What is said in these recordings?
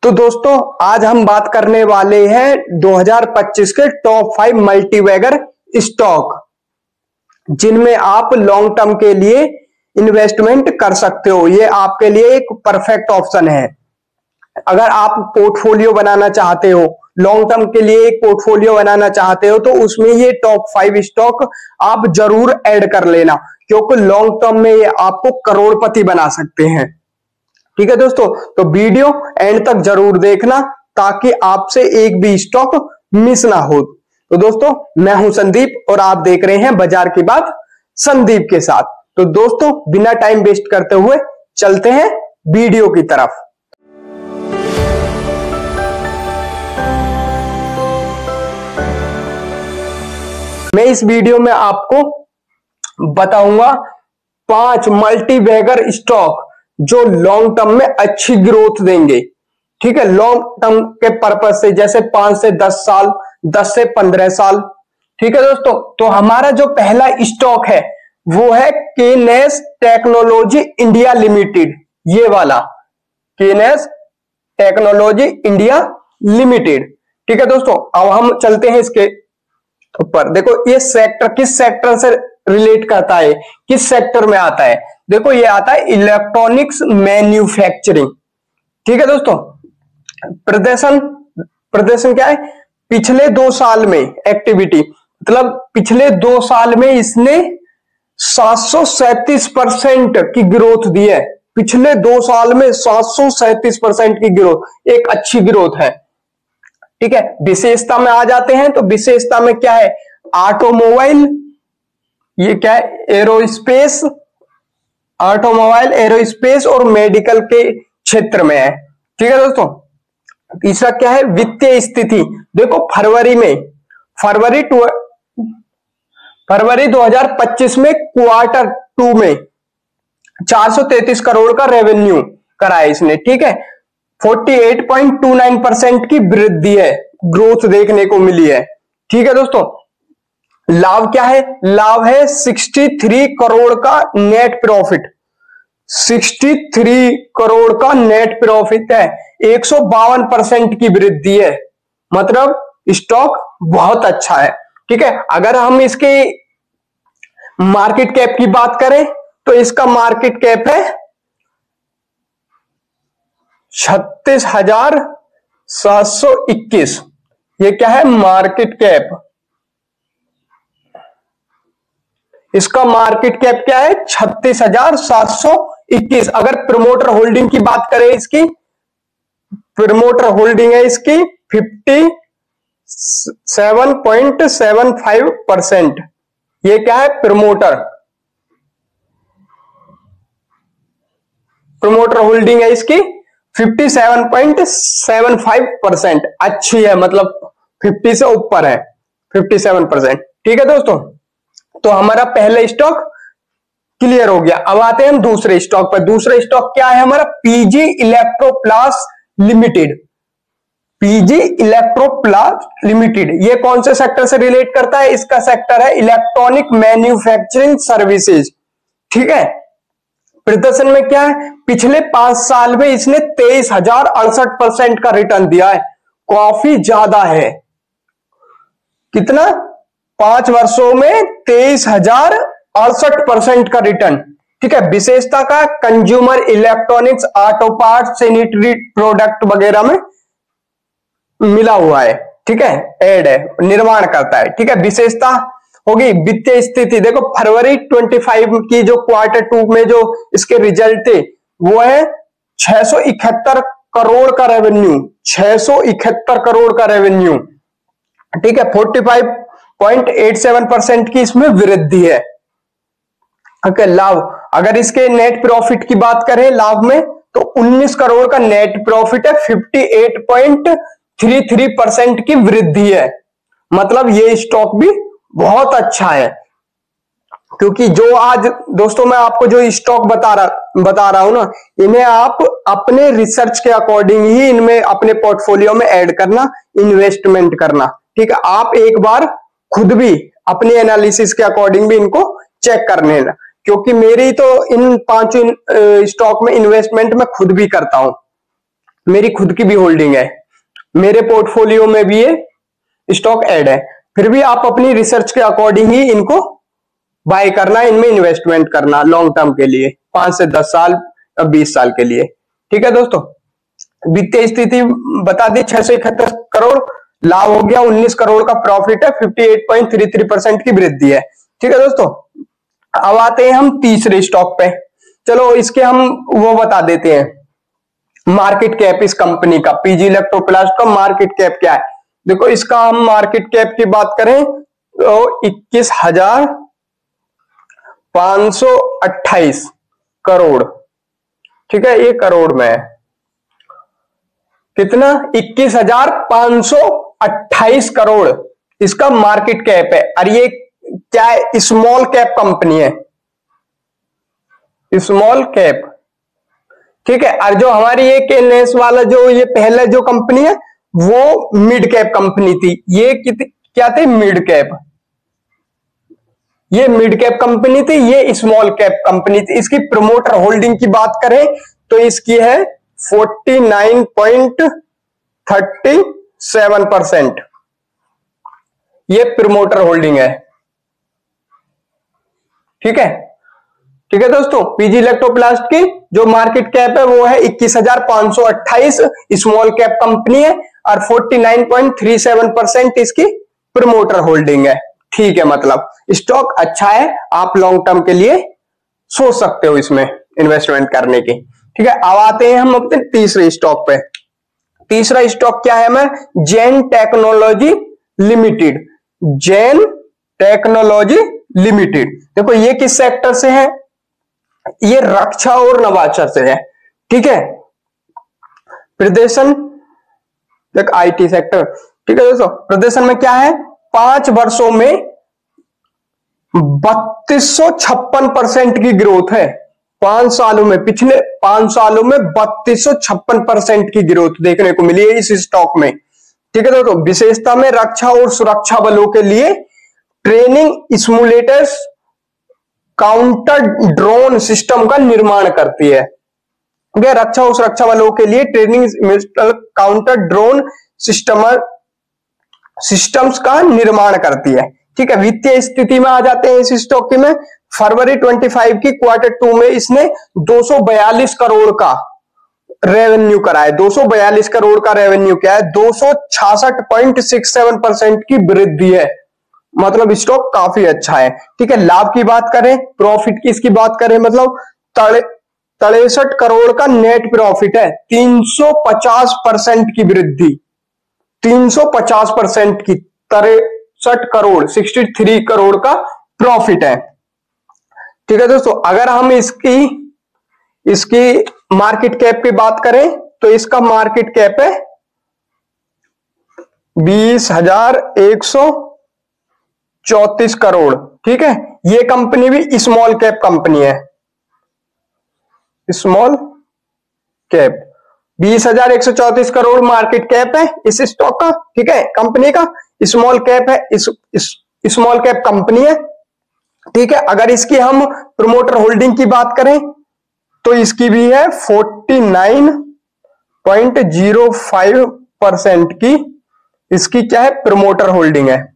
तो दोस्तों आज हम बात करने वाले हैं 2025 के टॉप 5 मल्टीबैगर स्टॉक जिनमें आप लॉन्ग टर्म के लिए इन्वेस्टमेंट कर सकते हो। ये आपके लिए एक परफेक्ट ऑप्शन है। अगर आप पोर्टफोलियो बनाना चाहते हो, लॉन्ग टर्म के लिए एक पोर्टफोलियो बनाना चाहते हो, तो उसमें ये टॉप 5 स्टॉक आप जरूर ऐड कर लेना, क्योंकि लॉन्ग टर्म में ये आपको करोड़पति बना सकते हैं। ठीक है दोस्तों, तो वीडियो एंड तक जरूर देखना ताकि आपसे एक भी स्टॉक मिस ना हो। तो दोस्तों मैं हूं संदीप और आप देख रहे हैं बाजार की बात संदीप के साथ। तो दोस्तों बिना टाइम वेस्ट करते हुए चलते हैं वीडियो की तरफ। मैं इस वीडियो में आपको बताऊंगा 5 मल्टीबैगर स्टॉक जो लॉन्ग टर्म में अच्छी ग्रोथ देंगे। ठीक है, लॉन्ग टर्म के पर्पज से, जैसे 5 से 10 साल, 10 से 15 साल। ठीक है दोस्तों, तो हमारा जो पहला स्टॉक है वो है केनेस टेक्नोलॉजी इंडिया लिमिटेड। ये वाला केनेस टेक्नोलॉजी इंडिया लिमिटेड। ठीक है दोस्तों, अब हम चलते हैं इसके ऊपर। देखो ये सेक्टर किस सेक्टर से रिलेट करता है, किस सेक्टर में आता है। देखो ये आता है इलेक्ट्रॉनिक्स मैन्युफैक्चरिंग। ठीक है दोस्तों, प्रदर्शन क्या है, पिछले 2 साल में एक्टिविटी, मतलब पिछले 2 साल में इसने 737% की ग्रोथ दी है। पिछले 2 साल में 737% की ग्रोथ, एक अच्छी ग्रोथ है। ठीक है, विशेषता में आ जाते हैं। तो विशेषता में क्या है, ऑटोमोबाइल, ये क्या है, एरोस्पेस, ऑटोमोबाइल, एरोस्पेस और मेडिकल के क्षेत्र में है। ठीक है दोस्तों, तीसरा क्या है, वित्तीय स्थिति। देखो फरवरी 2025 में क्वार्टर 2 में 433 करोड़ का रेवेन्यू कराया इसने। ठीक है, 48.29% की वृद्धि है, ग्रोथ देखने को मिली है। ठीक है दोस्तों, लाभ क्या है, लाभ है 63 करोड़ का नेट प्रॉफिट। 63 करोड़ का नेट प्रॉफिट है, 152% की वृद्धि है, मतलब स्टॉक बहुत अच्छा है। ठीक है, अगर हम इसके मार्केट कैप की बात करें तो इसका मार्केट कैप है 36,721। ये क्या है, मार्केट कैप। इसका मार्केट कैप क्या है, 36,721। अगर प्रमोटर होल्डिंग की बात करें, इसकी प्रमोटर होल्डिंग है इसकी 57.75%। ये क्या है, प्रमोटर होल्डिंग है इसकी 57.75%। अच्छी है, मतलब 50 से ऊपर है, 57%। ठीक है दोस्तों, तो हमारा पहला स्टॉक क्लियर हो गया। अब आते हैं हम दूसरे स्टॉक पर। दूसरा स्टॉक क्या है हमारा, पीजी इलेक्ट्रोप्लास लिमिटेड। पीजी इलेक्ट्रोप्लास लिमिटेड ये कौन से सेक्टर से रिलेट करता है, इसका सेक्टर है इलेक्ट्रॉनिक मैन्युफैक्चरिंग सर्विसेज। ठीक है, प्रदर्शन में क्या है, पिछले 5 साल में इसने 23,068% का रिटर्न दिया है, काफी ज्यादा है। कितना, 5 वर्षों में 23,068% का रिटर्न। ठीक है, विशेषता का consumer electronics, auto part, sanitary product वगैरह में मिला हुआ है। ठीक है, एड है, निर्माण करता है। ठीक है, विशेषता होगी वित्तीय स्थिति। देखो फरवरी 25 की जो क्वार्टर 2 में जो इसके रिजल्ट थे वो है 671 करोड़ का रेवेन्यू, 671 करोड़ का रेवेन्यू। ठीक है, 45.87% की इसमें वृद्धि है। ओके, लाभ, अगर इसके नेट प्रॉफिट की बात करें लाभ में, तो 19 करोड़ का नेट प्रॉफिट है, 58.33% की वृद्धि है। मतलब ये स्टॉक भी बहुत अच्छा है, क्योंकि जो आज दोस्तों मैं आपको जो स्टॉक बता रहा हूं ना, इन्हें आप अपने रिसर्च के अकॉर्डिंग ही इनमें अपने पोर्टफोलियो में ऐड करना, इन्वेस्टमेंट करना। ठीक है, आप एक बार खुद भी अपनी एनालिसिस के अकॉर्डिंग भी इनको चेक कर लेना, क्योंकि मेरी तो इन 5 स्टॉक में इन्वेस्टमेंट मैं खुद भी करता हूं। मेरी खुद की भी होल्डिंग है, मेरे पोर्टफोलियो में भी ये स्टॉक ऐड है, फिर भी आप अपनी रिसर्च के अकॉर्डिंग ही इनको बाय करना, इनमें इन्वेस्टमेंट करना लॉन्ग टर्म के लिए, 5 से 10 साल या 20 साल के लिए। ठीक है दोस्तों, वित्तीय स्थिति बता दी, 671 करोड़ लाभ हो गया, 19 करोड़ का प्रॉफिट है, 58.33% की वृद्धि है। ठीक है दोस्तों, अब आते हैं हम तीसरे स्टॉक पे। चलो इसके हम वो बता देते हैं, मार्केट कैप इस कंपनी का, पीजी इलेक्ट्रोप्लास्ट का मार्केट कैप क्या है। देखो इसका हम मार्केट कैप की बात करें तो 21,528 करोड़। ठीक है, ये करोड़ में है, कितना, 21,528 करोड़ इसका मार्केट कैप है। और ये क्या है, स्मॉल कैप कंपनी है, स्मॉल कैप। ठीक है, और जो हमारी एक एनएस वाला जो ये पहले जो कंपनी है वो मिड कैप कंपनी थी, ये क्या थी, मिड कैप, ये मिड कैप कंपनी थी, ये स्मॉल कैप कंपनी थी। इसकी प्रमोटर होल्डिंग की बात करें तो इसकी है 49.37%, ये प्रमोटर होल्डिंग है। ठीक है, ठीक है दोस्तों, पीजी इलेक्ट्रोप्लास्ट की जो मार्केट कैप है वो है 21,528, स्मॉल कैप कंपनी है, और 49.37% इसकी प्रमोटर होल्डिंग है। ठीक है, मतलब स्टॉक अच्छा है, आप लॉन्ग टर्म के लिए सोच सकते हो इसमें इन्वेस्टमेंट करने की। ठीक है, अब आते हैं हम अपने तीसरे स्टॉक पे। तीसरा स्टॉक क्या है, मैं Jain technology limited, Jain technology limited. देखो ये किस सेक्टर से है, ये रक्षा और नवाचार से है। ठीक है, प्रदर्शन, देख आईटी सेक्टर। ठीक है दोस्तों, प्रदर्शन में क्या है, 5 वर्षों में 3256% की ग्रोथ है। 5 सालों में, पिछले 5 सालों में 3256% की ग्रोथ देखने को मिली है इस स्टॉक में। ठीक है दोस्तों, विशेषता में रक्षा और सुरक्षा बलों के लिए training simulators, counter drone system का निर्माण करती है। रक्षा और सुरक्षा बलों के लिए ट्रेनिंग काउंटर ड्रोन सिस्टम्स का निर्माण करती है। ठीक है, वित्तीय स्थिति में आ जाते हैं इस स्टॉक की में। फरवरी 25 की Q2 में इसने 242 करोड़ का रेवेन्यू करा है, 242 करोड़ का रेवेन्यू क्या है, 266.67% की वृद्धि है, मतलब स्टॉक काफी अच्छा है। ठीक है, लाभ की बात करें, प्रॉफिट की इसकी बात करें, मतलब 63 करोड़ का नेट प्रॉफिट है, 350% की वृद्धि, 350% की, 63 करोड़ 63 करोड़ का प्रॉफिट है। ठीक है दोस्तों, अगर हम इसकी मार्केट कैप की बात करें तो इसका मार्केट कैप है 20,134 करोड़। ठीक है, ये कंपनी भी स्मॉल कैप कंपनी है, small cap, 20,134 crore market cap है इस स्टॉक का। ठीक है, कंपनी का स्मॉल कैप है, स्मॉल कैप कंपनी है। ठीक है, अगर इसकी हम प्रमोटर होल्डिंग की बात करें तो इसकी भी है 49.05% की, इसकी क्या है, प्रमोटर होल्डिंग है।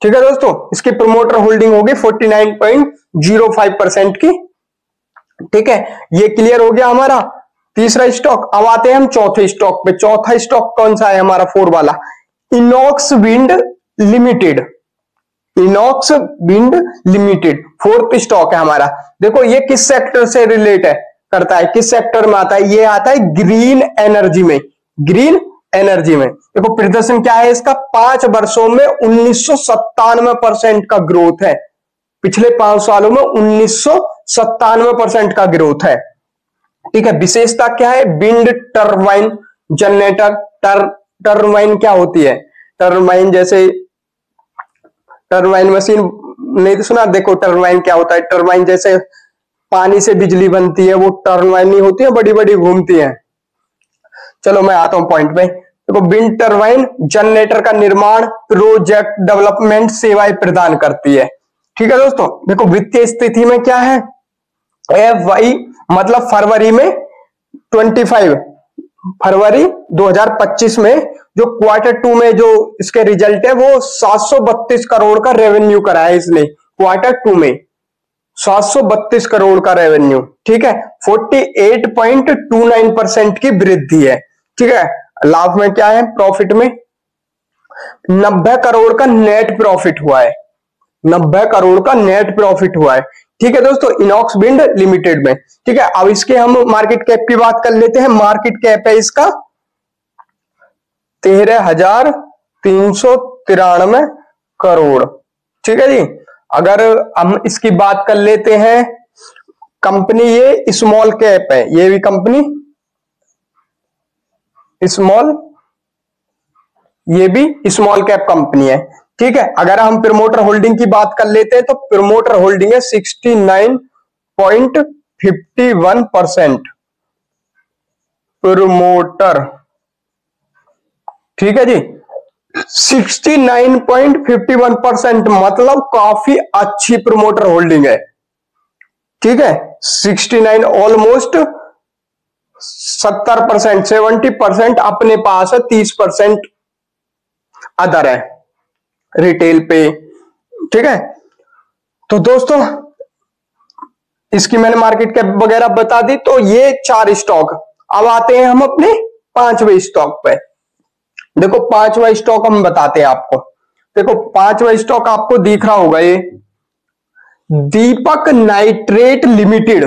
ठीक है दोस्तों, इसकी प्रमोटर होल्डिंग होगी 49.05% की। ठीक है, ये क्लियर हो गया हमारा तीसरा स्टॉक। अब आते हैं हम चौथे स्टॉक पे। चौथा स्टॉक कौन सा है हमारा, 4 वाला, Inox wind limited, Inox wind limited 4th stock है हमारा। देखो ये किस सेक्टर से रिलेट है, करता है, किस सेक्टर में आता है, ये आता है ग्रीन एनर्जी में, ग्रीन एनर्जी में। देखो प्रदर्शन क्या है इसका, 5 वर्षों में 1997% का ग्रोथ है, पिछले 5 सालों में 1997% का ग्रोथ है। ठीक है, विशेषता क्या है, विंड टरबाइन जनरेटर, टरबाइन क्या होती है, टरबाइन जैसे टरबाइन मशीन नहीं तो सुना, देखो टरबाइन क्या होता है, टरबाइन जैसे पानी से बिजली बनती है, वो टरबाइन नहीं होती है, बड़ी बड़ी घूमती है। चलो मैं आता हूं पॉइंट पे। देखो विंड टरबाइन जनरेटर का निर्माण, प्रोजेक्ट डेवलपमेंट सेवाएं प्रदान करती है। ठीक है दोस्तों, देखो वित्तीय स्थिति में क्या है, FY मतलब फरवरी में 25 फरवरी 2025 में जो Q2 में जो इसके रिजल्ट है वो 732 करोड़ का रेवेन्यू करा है इसने Q2 में 732 करोड़ का रेवेन्यू। ठीक है, 48.29% की वृद्धि है। ठीक है, लाभ में क्या है, प्रॉफिट में 90 करोड़ का नेट प्रॉफिट हुआ है, 90 करोड़ का नेट प्रॉफिट हुआ है। ठीक है दोस्तों, इनॉक्स विंड लिमिटेड में। ठीक है, अब इसके हम मार्केट कैप की बात कर लेते हैं। मार्केट कैप है इसका 13,393 करोड़। ठीक है जी, अगर हम इसकी बात कर लेते हैं, कंपनी ये स्मॉल कैप है, ये भी कंपनी स्मॉल, ये भी स्मॉल कैप कंपनी है। ठीक है, अगर हम प्रमोटर होल्डिंग की बात कर लेते हैं तो प्रमोटर होल्डिंग है 69.51% प्रमोटर। ठीक है जी, 69.51% मतलब काफी अच्छी प्रमोटर होल्डिंग है। ठीक है, 69 ऑलमोस्ट 70%, 70% अपने पास है, 30% अदर है रिटेल पे। ठीक है, तो दोस्तों इसकी मैंने मार्केट कैप वगैरह बता दी। तो ये 4 स्टॉक। अब आते हैं हम अपने 5वें स्टॉक पे। देखो 5वां स्टॉक हम बताते हैं आपको। देखो 5वां स्टॉक आपको दिख रहा होगा, ये दीपक नाइट्रेट लिमिटेड।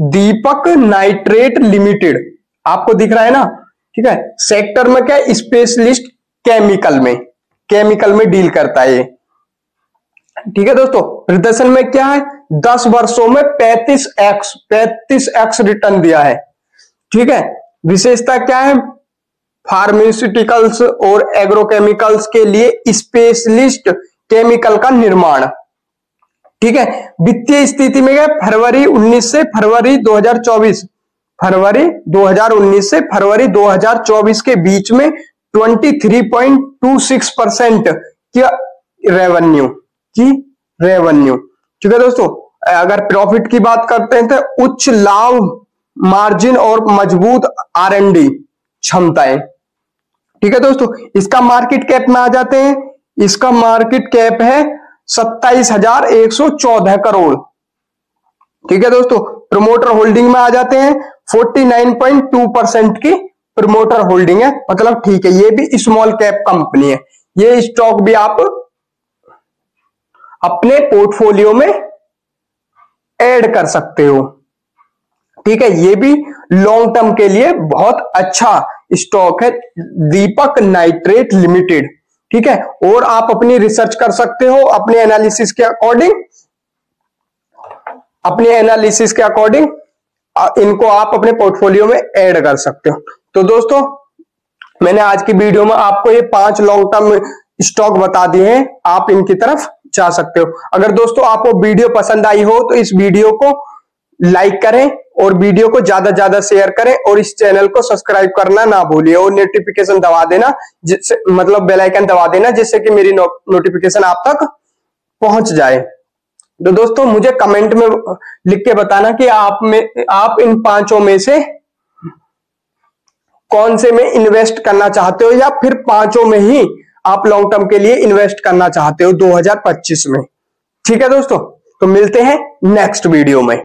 दीपक नाइट्रेट लिमिटेड आपको दिख रहा है ना। ठीक है, सेक्टर में क्या है, स्पेशलिस्ट केमिकल में डील करता है ये। ठीक है दोस्तों, प्रदर्शन में क्या है, 10 वर्षों में 35x रिटर्न दिया है। ठीक है, विशेषता क्या है, फार्मास्यूटिकल्स और एग्रोकेमिकल्स के लिए स्पेशलिस्ट केमिकल का निर्माण। ठीक है, वित्तीय स्थिति में क्या, फरवरी 19 से फरवरी 2024, फरवरी 2019 से फरवरी 2024 के बीच में 23.26% की रेवेन्यू। ठीक है दोस्तों, अगर प्रॉफिट की बात करते हैं तो उच्च लाभ मार्जिन और मजबूत R&D क्षमताएं। ठीक है दोस्तों, इसका मार्केट कैप में आ जाते हैं। इसका मार्केट कैप है 27,114 करोड़। ठीक है दोस्तों, प्रमोटर होल्डिंग में आ जाते हैं, 49.2% की प्रमोटर होल्डिंग है, मतलब ठीक है, ये भी स्मॉल कैप कंपनी है। ये स्टॉक भी आप अपने पोर्टफोलियो में ऐड कर सकते हो। ठीक है, ये भी लॉन्ग टर्म के लिए बहुत अच्छा स्टॉक है, दीपक नाइट्रेट लिमिटेड। ठीक है, और आप अपनी रिसर्च कर सकते हो अपने एनालिसिस के अकॉर्डिंग, इनको आप अपने पोर्टफोलियो में ऐड कर सकते हो। तो दोस्तों मैंने आज की वीडियो में आपको ये 5 लॉन्ग टर्म स्टॉक बता दिए हैं, आप इनकी तरफ जा सकते हो। अगर दोस्तों आपको वीडियो पसंद आई हो तो इस वीडियो को लाइक करें और वीडियो को ज्यादा ज्यादा शेयर करें और इस चैनल को सब्सक्राइब करना ना भूलिए और नोटिफिकेशन दबा देना, जिससे मतलब बेल आइकन दबा देना, जिससे कि मेरी नोटिफिकेशन आप तक पहुंच जाए। तो दोस्तों मुझे कमेंट में लिख के बताना कि आप इन 5 में से कौन से में इन्वेस्ट करना चाहते हो, या फिर 5 में ही आप लॉन्ग टर्म के लिए इन्वेस्ट करना चाहते हो 2025 में। ठीक है दोस्तों, तो मिलते हैं नेक्स्ट वीडियो में।